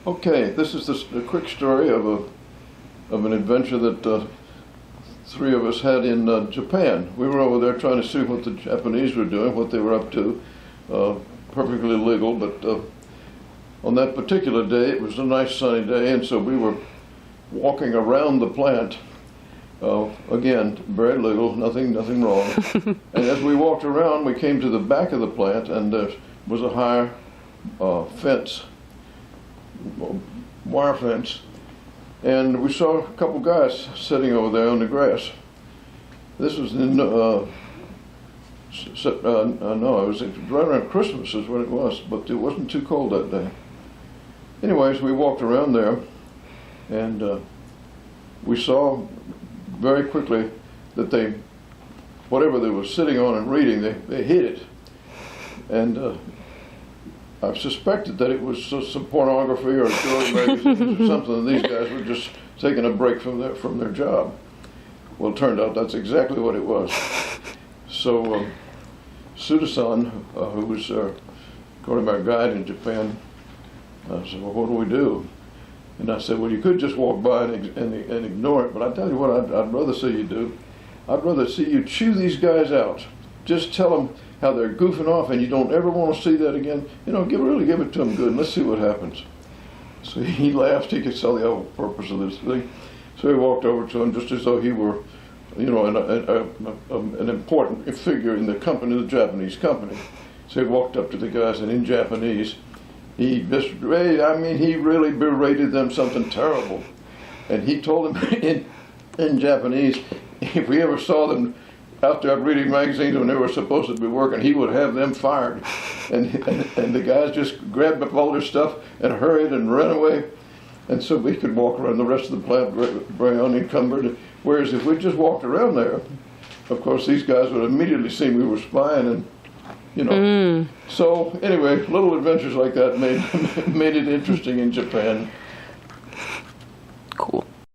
Okay, this is a quick story of an adventure that three of us had in Japan. We were over there trying to see what the Japanese were doing, what they were up to. Perfectly legal, but on that particular day, it was a nice sunny day, and so we were walking around the plant. Again, very legal, nothing wrong. And as we walked around, we came to the back of the plant, and there was a high fence, wire fence, and we saw a couple guys sitting over there on the grass. This was in, no, it was right around Christmas is when it was, but it wasn't too cold that day. Anyways, we walked around there, and we saw very quickly that whatever they were sitting on and reading, they hid it. And I suspected that it was some pornography or story magazines or something, and these guys were just taking a break from their job. Well, it turned out that's exactly what it was. So Suda-san, who was our guide in Japan, said, well, what do we do? And I said, well, you could just walk by and ignore it, but I tell you what I'd rather see you do. I'd rather see you chew these guys out. Just tell them how they're goofing off and you don't ever want to see that again. You know, really give it to them good and let's see what happens. So he laughed. He could tell the whole purpose of this thing. So he walked over to him just as though he were, you know, an important figure in the company, the Japanese company. So he walked up to the guys and in Japanese, he really berated them something terrible. And he told them in Japanese, if we ever saw them out there reading magazines when they were supposed to be working, he would have them fired. And the guys just grabbed up all their stuff and hurried and ran away. And so we could walk around the rest of the plant very unencumbered. Whereas if we just walked around there, of course these guys would immediately see we were spying and, you know. So anyway, little adventures like that made it interesting in Japan.